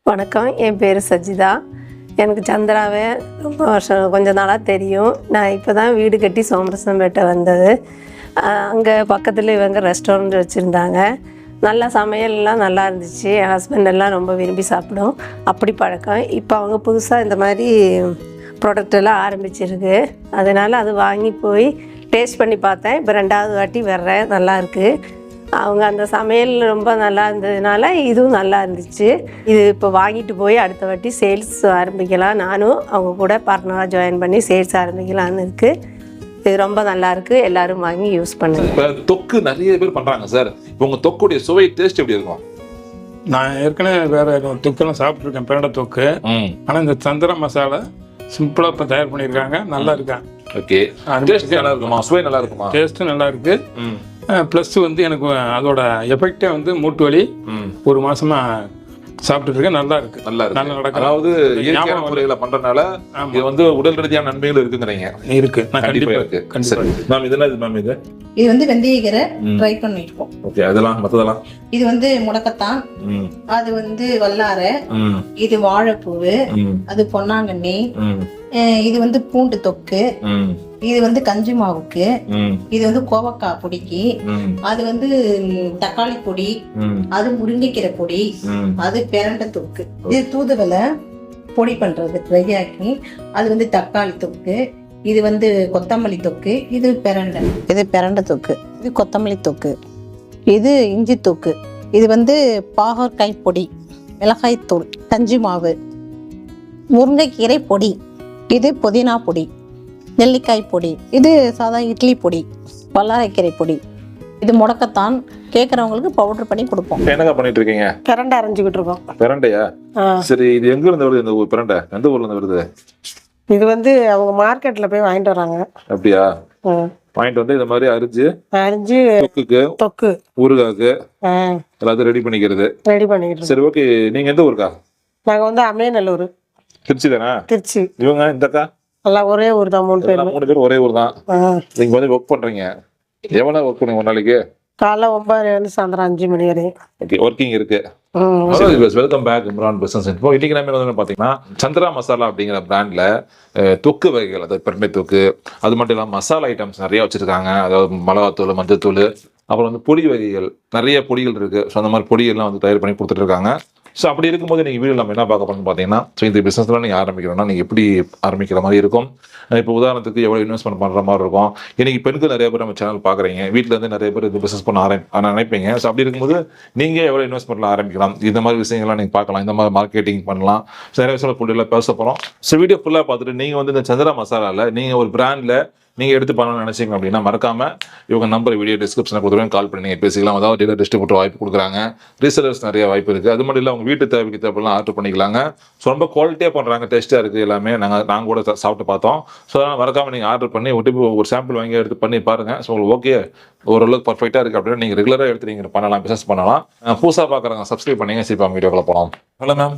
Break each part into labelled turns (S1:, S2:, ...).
S1: வணக்கம், என் பேர் சஜிதா. எனக்கு சந்திராவை ரொம்ப வருஷம் கொஞ்ச நாளாக தெரியும். நான் இப்போ தான் வீடு கட்டி சோமரசம்பேட்டை வந்தது. அங்கே பக்கத்தில் இவங்க ரெஸ்டாரண்ட் வச்சுருந்தாங்க. நல்லா சமையல்லாம் நல்லா இருந்துச்சு. என் ஹஸ்பண்ட் எல்லாம் ரொம்ப விரும்பி சாப்பிடும். அப்படி பழக்கம். இப்போ அவங்க புதுசாக இந்த மாதிரி ப்ராடக்டெல்லாம் ஆரம்பிச்சிருக்கு. அதனால் அது வாங்கி போய் டேஸ்ட் பண்ணி பார்த்தேன். இப்போ 2வது வாட்டி வர்றேன். நல்லாயிருக்கு. அவங்க அந்த சமையல் ரொம்ப நல்லா இருந்ததுனால இதுவும் நல்லா இருந்துச்சு. இது இப்போ வாங்கிட்டு போய் அடுத்த வாட்டி சேல்ஸ் ஆரம்பிக்கலாம். நானும் அவங்க கூட பார்ட்னராக ஜாயின் பண்ணி சேல்ஸ் ஆரம்பிக்கலான்னு இருக்குது. இது ரொம்ப நல்லா இருக்குது. எல்லாரும் வாங்கி யூஸ் பண்ணுங்க.
S2: இப்போ தொக்கு நிறைய பேர் பண்ணுறாங்க சார். இப்போ உங்கள் தொக்குடைய சுவை டேஸ்ட் எப்படி இருக்கும்?
S3: நான் ஏற்கனவே வேறு தொக்கெல்லாம் சாப்பிட்ருக்கேன், பிரண்டை தொக்கு. ஆனால் இந்த சந்திரா மசாலா சிம்பிளாக இப்போ தயார் பண்ணியிருக்காங்க. நல்லா இருக்கேன்.
S2: ஓகே, டேஸ்ட் நல்லா இருக்குமா? சுவை நல்லா இருக்குமா?
S3: டேஸ்ட்டும் நல்லா இருக்கு. ப்ளஸ் வந்து எனக்கு அதோட எஃபெக்டே வந்து மூட்டு வலி ஒரு மாசமா சாப்பிட்டு இருக்கேன். நல்லா இருக்கு. நல்லா நடக்கும்.
S2: அதாவது இயற்கையான முறையில பண்றதுனால இது வந்து உடல் ரீதியான நன்மைகள் இருக்குங்கிறீங்க.
S3: இருக்கு, கண்டிப்பா இருக்கு.
S2: மேம் இது என்ன? மேம்
S4: இது வந்து வெந்தயக்கீரை ட்ரை பண்ணிருக்கோம்.
S2: ஓகே, அதெல்லாம் மத்ததெல்லாம்
S4: இது வந்து முடக்கத்தான், அது வந்து வல்லாரை, இது வாழைப்பூவு, அது பொன்னாங்கண்ணி, இது வந்து பூண்டு தொக்கு, இது வந்து கஞ்சி மாவுக்கு, இது வந்து கோவக்காய் பொடிக்கு, அது வந்து தக்காளி பொடி, அது முருங்கைக்கீரை பொடி, அது பிரண்டை தொக்கு, இது தூதுவளை பொடி பண்றது ட்ரை ஆக்கி, அது வந்து தக்காளி தொக்கு, இது வந்து கொத்தமல்லி தொக்கு, இது பிரண்டை, இது பிரண்டை தொக்கு, இது கொத்தமல்லி தொக்கு, இது இஞ்சி தொக்கு, இது வந்து பாகற்காய் பொடி, மிளகாய் தூள், கஞ்சி மாவு, முருங்கைக்கீரை பொடி, இது புதினா பொடி, நெல்லிக்காய் பொடி, இது சாதா இட்லி பொடி, வல்லாரைக்கீரை பொடி, இது முடக்கத்தான். கேட்கறவங்களுக்கு பவுடர் பண்ணி கொடுப்போம்.
S2: என்னங்க பண்ணிட்டு இருக்கீங்க?
S1: பிரண்டை அரைஞ்சிக்கிட்டு இருக்கோம்.
S2: பிரண்டையா? சரி, இது எங்க இருந்து வருது இந்த பிரண்டை? எந்த ஊர்ல இருந்து வருது?
S1: இது வந்து அவங்க மார்க்கெட்ல போய் வாங்கிட்டு வராங்க.
S2: அப்படியா? வாங்கிட்டு வந்து இந்த மாதிரி அரிஞ்சு தொக்குக்கு,
S1: தொக்கு,
S2: ஊறுகாக்கு எல்லாத்தையும் ரெடி பண்ணிக்கிறது. சரி, ஓகே. நீங்க எந்த ஊருக்கா?
S1: நாங்க வந்து அமேநல்லூர்.
S2: திருச்சி தானே?
S1: திருச்சி.
S2: இவங்க இந்தக்கா?
S1: எல்லாம் ஒரே ஊர் தான். 3
S2: பேர் ஒரே ஊர் தான். நீங்க வந்து ஒர்க் பண்றீங்க. எவ்வளவு ஒர்க் பண்ணுங்க ஒரு நாளைக்கு?
S1: காலைல 9 சாயந்தரம் 5 மணி வரை.
S2: ஓகே, ஒர்க்கிங் இருக்கு. Welcome back Imran business info. இன்னைக்கு நம்ம வந்து பாத்தீங்கன்னா சந்திரா மசாலா அப்படிங்கிற பிராண்ட்ல தொக்கு வகைகள், அதாவது பிரண்டை தொக்கு, அது மட்டும் இல்லாமல் மசாலா ஐட்டம்ஸ் நிறைய வச்சிருக்காங்க. அதாவது மிளகாத்தூள், மஞ்சத்தூள், அப்புறம் வந்து பொடி வகைகள், நிறைய பொடிகள் இருக்கு. ஸோ அந்த மாதிரி பொடிகள்லாம் வந்து தயார் பண்ணி கொடுத்துட்டு இருக்காங்க. ஸோ அப்படி இருக்கும்போது நீங்கள் வீடியோ நம்ம என்ன பார்க்க போறோம்னு பார்த்தீங்கன்னா, ஸோ இந்த பிஸ்னஸ்லாம் நீங்கள் ஆரம்பிக்கிறோம்னா நீங்கள் எப்படி ஆரம்பிக்கிற மாதிரி இருக்கும். இப்போ உதாரணத்துக்கு எவ்வளோ இன்வெஸ்ட்மெண்ட் பண்ணுற மாதிரி இருக்கும். இன்னைக்கு பெண்கள் நிறைய பேர் நம்ம சேனல் பார்க்குறீங்க. வீட்டில் இருந்து நிறைய பேர் இது பிஸ்னஸ் பண்ண நினைப்பீங்க. ஸோ அப்படி இருக்கும்போது நீங்கள் எவ்வளோ இன்வெஸ்ட்மெண்ட்டில் ஆரம்பிக்கலாம், இந்த மாதிரி விஷயங்கள்லாம் நீங்கள் பார்க்கலாம். இந்த மாதிரி மார்க்கெட்டிங் பண்ணலாம். ஸோ நிறைய விஷயம் ஃபுட்டெல்லாம் பேச போகிறோம். ஸோ வீடியோ ஃபுல்லாக பார்த்துட்டு நீங்கள் வந்து இந்த சந்திரா மசாலாவில் நீங்கள் ஒரு பிராண்டில் நீங்கள் எடுத்து பண்ணணும்னு நினைச்சீங்க அப்படின்னா மறக்காம இவங்க நம்பர் வீடியோ டிஸ்கிரிப்ஷனில் கொடுத்துருவேன். கால் பண்ணி நீங்கள் பேசிக்கலாம். அதாவது டீலர் டிஸ்ட்ரிபியூட்டர் வாய்ப்பு கொடுக்குறாங்க. ரீசெலர்ஸ் நிறைய வாய்ப்பு இருக்குது. அது மட்டும் இல்லை அவங்க வீட்டு தேவைக்கு தேவைலாம் ஆர்டர் பண்ணிக்கலாங்க. ஸோ ரொம்ப குவாலிட்டியாக பண்ணுறாங்க. டேஸ்ட்டாக இருக்குது எல்லாமே. நாங்கள் கூட சாப்பிட்டு பார்த்தோம். ஸோ அதனால் மறக்காமல் நீங்கள் ஆர்டர் பண்ணி ஒரு சாம்பிள் வாங்கி எடுத்து பண்ணி பாருங்கள். ஸோ உங்களுக்கு ஓகே, ஓரளவுக்கு பர்ஃபெக்டாக இருக்குது அப்படின்னா நீங்கள் ரெகுலராக எடுத்து நீங்கள் பண்ணலாம், பிஸ்னஸ் பண்ணலாம். புதுசாக பார்க்குறாங்க, சப்ஸ்கிரைப் பண்ணிங்க. சரி, வீடியோக்குள்ள போகலாம். Hello ma'am.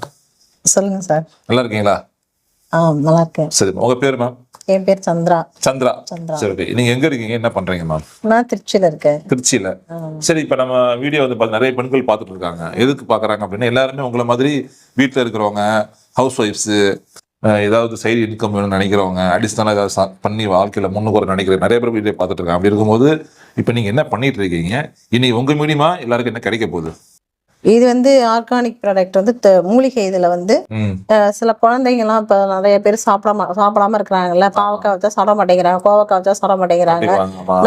S4: சொல்லுங்க சார்.
S2: நல்லா இருக்கீங்களா?
S4: நல்லா இருக்கேன்.
S2: சரி, உங்க பேர் மேம்?
S4: என் பேர் சந்திரா.
S2: சந்திரா. சரி, நீங்க எங்க இருக்கீங்க, என்ன பண்றீங்க மேம்?
S4: நான் திருச்சியில இருக்கேன்.
S2: திருச்சியில. சரி, இப்ப நம்ம வீடியோ வந்து நிறைய பெண்கள் பார்த்துட்டு இருக்காங்க. எதுக்கு பாக்குறாங்க அப்படின்னா, எல்லாருமே உங்களை மாதிரி வீட்டுல இருக்கிறவங்க, ஹவுஸ் ஒய்ஃப்ஸ், ஏதாவது சைடு இன்கம் வேணும்னு நினைக்கிறவங்க, அடிஷனலாக ஏதாவது பண்ணி வாழ்க்கையில முன்னுக்கு வர நினைக்கிற நிறைய பேர் வீடியோ பார்த்துட்டு இருக்காங்க. அப்படி இருக்கும்போது இப்ப நீங்க என்ன பண்ணிட்டு இருக்கீங்க? இன்னைக்கு உங்க மூலியமா எல்லாருக்கும் என்ன கிடைக்க போகுது?
S4: இது வந்து ஆர்கானிக் ப்ராடக்ட் வந்து மூலிகை. இதுல வந்து சில குழந்தைங்கலாம் இப்ப நிறைய பேர் சாப்பிடாம இருக்கிறாங்கல்ல. பாவக்காய் வச்சா சாப்பிட மாட்டேங்கிறாங்க, கோவக்காய் வச்சா சாப்பிட மாட்டேங்கிறாங்க.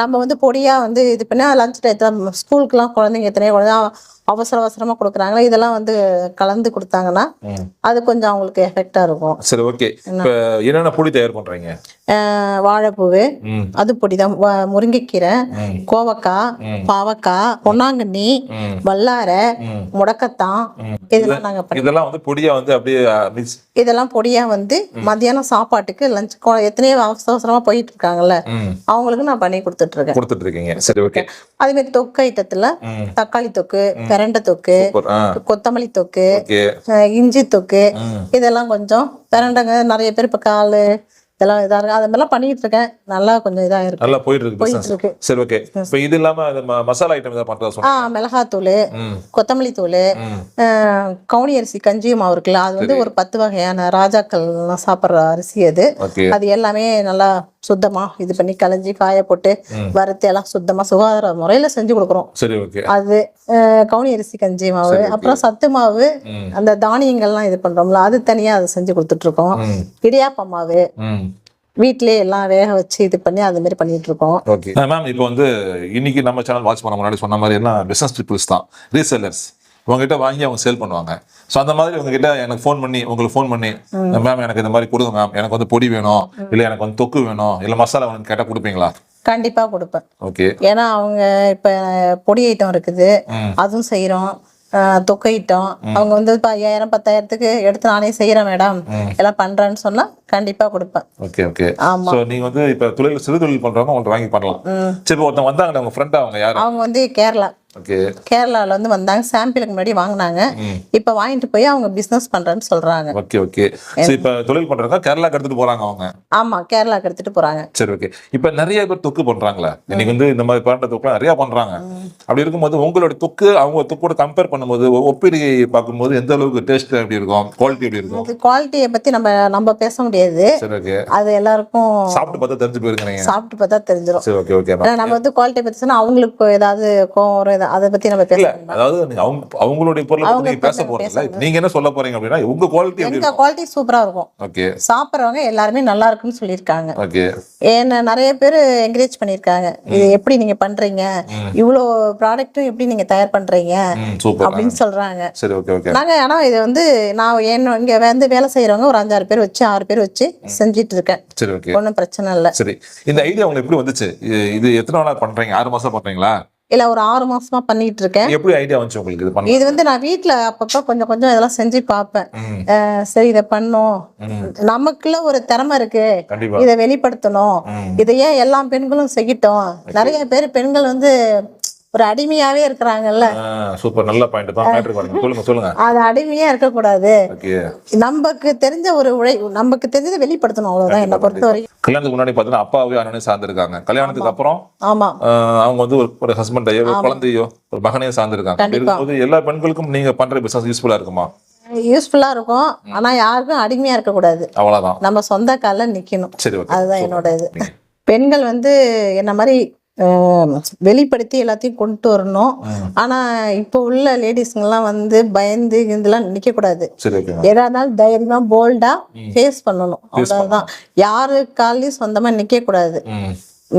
S4: நம்ம வந்து பொடியா வந்து இது பண்ணா லஞ்ச் டயத்துல ஸ்கூலுக்கு எல்லாம் குழந்தைங்க எத்தனையோ குழந்தை அவசரமா கொடுக்குறாங்க. இதெல்லாம் வந்து கலந்து கொடுத்தாங்கன்னா அது கொஞ்சம் அவங்களுக்கு எஃபெக்டா இருக்கும்.
S2: சரி, ஓகே. என்னென்ன பொடி தயார் பண்றீங்க?
S4: வாழைப்பூவு, அது பொடிதான். முருங்கைக்கீரை, கோவக்காய், பாவக்காய், பொன்னாங்கண்ணி, வல்லாரை, முடக்கத்தான், இதெல்லாம் நாங்க
S2: இதெல்லாம் வந்து பொடியா வந்து அப்படியே
S4: இதெல்லாம் பொடியா வந்து மத்தியானம் சாப்பாட்டுக்கு லஞ்ச் எத்தனையோ அவசரமா போயிட்டு இருக்காங்கல்ல, அவங்களுக்கு நான் பண்ணி கொடுத்துட்டு இருக்கேன்.
S2: சரி, ஓகே.
S4: அதே மாதிரி தொக்கு ஐட்டத்துல தக்காளி தொக்கு, பிரண்டை தொக்கு, கொத்தமல்லி தொக்கு, இஞ்சி தொக்கு, இதெல்லாம் கொஞ்சம் பிரண்டைங்க நிறைய பேர் இப்ப காலு இதெல்லாம் இதா இருக்கு. அது மாதிரிலாம் பண்ணிட்டு இருக்கேன். நல்லா கொஞ்சம் இதா இருக்கு.
S2: நல்லா போயிட்டு இருக்கு
S4: போயிட்டு
S2: business.
S4: இருக்கு.
S2: சரி ஓகே. இப்போ இது இல்லாம அந்த மசாலா ஐட்டம் ஏதாவது பண்றதா சொன்னீங்க?
S4: மிளகாத்தூள், கொத்தமல்லி தூள், கவுனி அரிசி கஞ்சி மாவு இருக்குல்ல, அது வந்து ஒரு 10 வகையான ராஜாக்கள் சாப்பிட்ற அரிசி அது.
S2: ஓகே.
S4: அது எல்லாமே நல்லா சுத்தமா இது பண்ணி களைஞ்சி காய போட்டு வறுத்து எல்லாம் சுத்தமா சுகாதார முறையில செஞ்சு கொடுக்குறோம்.
S2: சரி ஓகே.
S4: அது கவுனி அரிசி கஞ்சி மாவு, அப்புறம் சத்து மாவு, அந்த தானியங்கள்லாம் இது பண்றோம்ல, அது தனியா அதை செஞ்சு கொடுத்துட்டு இருக்கோம். இடியாப்ப மாவு வீட்டிலே எல்லாம் வேக வச்சு இது பண்ணி அது மாதிரி பண்ணிட்டு இருக்கோம்.
S2: Okay ma'am. இப்போ வந்து இன்னைக்கு நம்ம சேனல் வாட்ச் பண்ண முன்னாடி சொன்ன மாதிரி எல்லாம் பிசினஸ் பீப்புள்ஸ் தான், ரீசெல்லர்ஸ். உங்ககிட்ட வாங்கி அவங்க சேல் பண்ணுவாங்க. ஸோ அந்த மாதிரி உங்ககிட்ட எனக்கு ஃபோன் பண்ணி உங்களுக்கு ஃபோன் பண்ணி மேம் எனக்கு இந்த மாதிரி கொடுங்க மேம், எனக்கு வந்து பொடி வேணும், இல்லை எனக்கு வந்து தொக்கு வேணும், இல்லை மசாலா வேணும்னு கேட்டால் கொடுப்பீங்களா?
S4: கண்டிப்பா கொடுப்பேன்.
S2: ஓகே.
S4: ஏன்னா அவங்க இப்ப பொடி ஐட்டம் இருக்குது, அதுவும் செய்யறோம். தொக்கு ஐட்டம் அவங்க வந்து 5000 10,000க்கு எடுத்து நானே செய்யறேன் மேடம் எல்லாம் பண்றேன்னு சொன்னா கண்டிப்பா கொடுப்பேன்.
S2: Okay okay. சோ நீங்க வந்து இப்ப சிறு தொழில் பண்றவங்க உங்கள்ட்ட வாங்கி பண்ணலாம். சரி இப்போ ஒருத்தவங்க வந்தாங்க, உங்க ஃப்ரெண்டா அவங்க யாரு? அவங்க
S4: வந்து கேரளா.
S2: ஓகே.
S4: கேரளால வந்து வந்தாங்க, சாம்பிளுக்கு முன்னாடி வாங்கினாங்க. இப்ப வாங்கிட்டு போய் அவங்க பிசினஸ் பண்றேன்னு சொல்றாங்க.
S2: Okay okay. சோ இப்ப தொழில் பண்றவங்க கேரளாக்கு எடுத்துட்டு போறாங்க அவங்க?
S4: ஆமா, கேரளாக்கு எடுத்துட்டு போறாங்க.
S2: சரி ஓகே. இப்ப நிறைய பேர் தொக்கு பண்றாங்களா? இன்னைக்கு வந்து இந்த மாதிரி பண்ற தொக்கு நிறைய பண்றாங்க. அப்படி இருக்கும்போது உங்களோட தொக்கு அவங்க தொக்கோட கம்பேர் பண்ணும்போது ஒப்பீடு பார்க்கும்போது எந்த அளவுக்கு டேஸ்ட் எப்படி இருக்கும், குவாலிட்டி எப்படி இருக்கும்?
S4: அது குவாலிட்டியை பத்தி நம்ம பேச முடியாது.
S2: சரி ஓகே.
S4: அது எல்லாருக்கும்
S2: சாப்பிட்டு பார்த்தா தெரிஞ்சு போயிருக்கீங்க.
S4: சாப்பிட்டு பார்த்தா தெரிஞ்சிடும்.
S2: சரி ஓகே ஓகே.
S4: நம்ம வந்து குவாலிட்டியை பத்தி சொன்னா அவங்களுக்கு ஏதாவது கோவம் அதை பத்தி நம்ம பேசல.
S2: அதாவது அவங்களுடைய பொருளை பத்தி நீங்க பேச போறீங்க, நீங்க என்ன சொல்ல போறீங்க அப்படின்னா உங்க குவாலிட்டி எப்படி இருக்கும்?
S4: குவாலிட்டி சூப்பரா இருக்கும்.
S2: ஓகே.
S4: சாப்பிடுறவங்க எல்லாருமே நல்லா இருக்குன்னு சொல்லிருக்காங்க.
S2: ஓகே.
S4: என்ன நிறைய பேர் என்கரேஜ் பண்ணிருக்காங்க, இது எப்படி நீங்க பண்றீங்க, இவ்வளோ ப்ராடக்ட்டும் எப்படி நீங்க தயார் பண்றீங்க அப்படின்னு சொல்றாங்க.
S2: சரி ஓகே ஓகே.
S4: நாங்க ஆனா இது வந்து நான் இங்க வந்து வேலை செய்யறவங்க ஒரு 5-6 பேர் வச்சு 6 பேர் வச்சு செஞ்சிட்டு இருக்கேன்.
S2: சரி ஓகே.
S4: ஒன்றும் பிரச்சனை இல்லை.
S2: சரி, இந்த ஐடியா உங்களுக்கு எப்படி வந்துச்சு? இது எத்தனை நாளா பண்றீங்க? 6 மாசம் பண்றீங்களா?
S4: இல்ல, ஒரு 6 மாசமா பண்ணிட்டு இருக்கேன்.
S2: எப்படி ஐடியா வந்துச்சு உங்களுக்கு இது பண்ண? இது
S4: வந்து நான் வீட்ல அப்பப்ப கொஞ்சம் கொஞ்சம் இதெல்லாம் செஞ்சு பார்ப்பேன். சரி இதை பண்ணோம், நமக்குள்ள ஒரு திறமை இருக்கு, இதை வெளிப்படுத்தணும், இதை ஏன் எல்லா பெண்களும் செய்யட்டும். நிறைய பேர் பெண்கள் வந்து ஒரு அடிமையாவே இருக்கிறாங்கல்ல.
S2: சூப்பர், நல்ல பாயிண்ட் தான். மேட்டர் பாருங்க, சொல்லுங்க சொல்லுங்க.
S4: அது அடிமையா இருக்க கூடாது. நமக்கு தெரிஞ்ச ஒரு நமக்கு தெரிஞ்சதை வெளிப்படுத்தணும், அவ்வளவுதான் என்ன பொறுத்தவரை.
S2: கல்யாணத்துக்கு முன்னாடி பாத்தீங்கன்னா அப்பாவே அண்ணனையும் சார்ந்திருக்காங்க. கல்யாணத்துக்கு அப்புறம்
S4: ஆமா
S2: அவங்க வந்து ஒரு ஹஸ்பண்டையோ ஒரு குழந்தையோ ஒரு மகனையும் சார்ந்திருக்காங்க. எல்லா பெண்களுக்கும் நீங்க பண்ற பிசினஸ் யூஸ்ஃபுல்லா இருக்குமா?
S4: யூஸ்ஃபுல்லா இருக்கும். ஆனா யாருக்கும் அடிமையா இருக்க கூடாது.
S2: அவ்வளவுதான், நம்ம
S4: சொந்த கால்ல நிக்கணும்.
S2: சரி,
S4: அதுதான் என்னோட இது. பெண்கள் வந்து என்ன மாதிரி வெளிப்படுத்தி எல்லாத்தையும் கொண்டு வரணும். ஆனா இப்போ உள்ள லேடிஸ்ங்கெல்லாம் வந்து பயந்து இதெல்லாம் நிக்க கூடாது. எதா இருந்தாலும் தைரியமா போல்டா ஃபேஸ் பண்ணணும், அவ்வளவுதான். யாரு காலையும் சொந்தமா நிக்க கூடாது,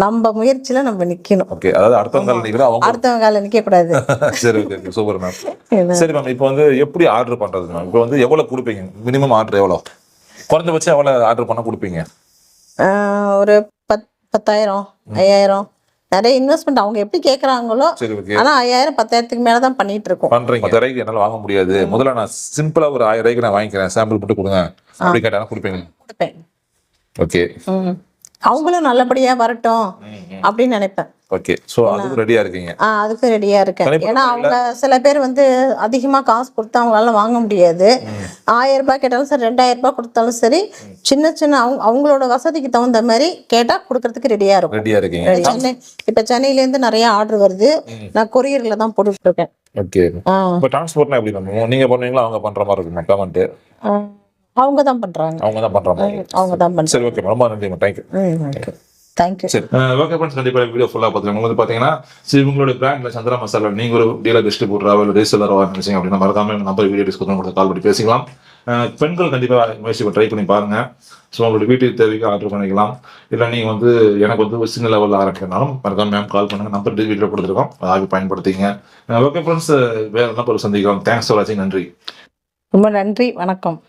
S4: நம்ம முயற்சியில நம்ம நிக்கணும். அடுத்தவங்க கால நிக்க கூடாது.
S2: சரி ஓகே, சூப்பர் மேம். சரி மேம், இப்போ வந்து எப்படி ஆர்டர் பண்றது மேம்? இப்போ வந்து எவ்வளவு கொடுப்பீங்க? மினிமம் ஆர்டர் எவ்வளவு, குறைஞ்சபட்சம் எவ்வளவு ஆர்டர் பண்ண கொடுப்பீங்க?
S4: ஒரு 10,000 5,000. நிறைய இன்வெஸ்ட்மெண்ட் அவங்க எப்படி கேக்குறாங்களோ. ஆனா 5,000 10,000க்கு மேலதான் பண்ணிட்டு இருக்கோம்.
S2: பண்றீங்க. 10,000 என்னால வாங்க முடியாது, முதல்ல நான் சிம்பிளா ஒரு 1,000 நான் வாங்கிக்கிறேன், சாம்பிள் போட்டு கொடுங்க அப்படி கேட்டா கொடுப்பீங்க? கொடுப்பேன். ஓகே.
S4: அவங்களும் நல்லபடியா வரட்டும் அப்படின்னு நினைப்பேன்.
S2: ஓகே. சோ அதுக்கு ரெடியா இருக்கீங்க?
S4: அதுக்கு ரெடியா இருக்கேன். ஏன்னா அவங்க சில பேர் வந்து அதிகமா காசு கொடுத்து அவங்களால வாங்க முடியாது. 1000 ரூபாய் கேட்டாலும் சரி, 2000 ரூபாய் கொடுத்தாலும் சரி, சின்ன சின்ன அவங்களோட வசதிக்கு தகுந்த மாதிரி கேட்டா கொடுக்கறதுக்கு ரெடியா இருக்கும்.
S2: ரெடியா இருக்கீங்க?
S4: இப்ப சென்னையில இருந்து நிறைய ஆர்டர் வருது, நான் கொரியர்ல தான் போட்டுட்டு இருக்கேன்.
S2: ஓகே. இப்போ டிரான்ஸ்போர்ட்னா எப்படி பண்ணுவோம்? நீங்க பண்ணுவீங்களா அவங்க பண்ற மாதிரி இருக்குமா பேமெண்ட்?
S4: அவங்க தான் பண்றாங்க. அவங்க தான் பண்றாங்க.
S2: சரி ஓகே, ரொம்ப நன்றி.
S4: தேங்க்யூ.
S2: சரி ஓகே ஃப்ரெண்ட்ஸ், கண்டிப்பா வீடியோ ஃபுல்லா பார்த்துருங்க. உங்களுக்கு பாத்தீங்கன்னா உங்களுடைய பிராண்ட்ல சந்திரா மசாலா நீங்க ஒரு டீலர் டிஸ்ட்ரிபியூட்டரா இல்லை ரீசெல்லரா நினைச்சீங்க அப்படின்னா மறக்காம நம்பர் வீடியோ டிஸ்கவுண்ட் கொடுத்து கால் பண்ணி பேசிக்கலாம். பெண்கள் கண்டிப்பா முயற்சி ட்ரை பண்ணி பாருங்க. ஸோ உங்களுடைய வீட்டு தேவைக்கு ஆர்டர் பண்ணிக்கலாம். இல்லை நீங்கள் வந்து எனக்கு வந்து ஒரு சின்ன லெவலில் ஆரம்பிக்கிறனாலும் மறக்காம மேம் கால் பண்ணுங்க, நம்பர் வீடியோ கொடுத்துருக்கோம், அதை பயன்படுத்திங்க. ஓகே ஃப்ரெண்ட்ஸ், வேற நம்பர் சந்திக்கலாம். தேங்க்ஸ் ஃபார் வாட்சிங். நன்றி,
S4: ரொம்ப நன்றி, வணக்கம்.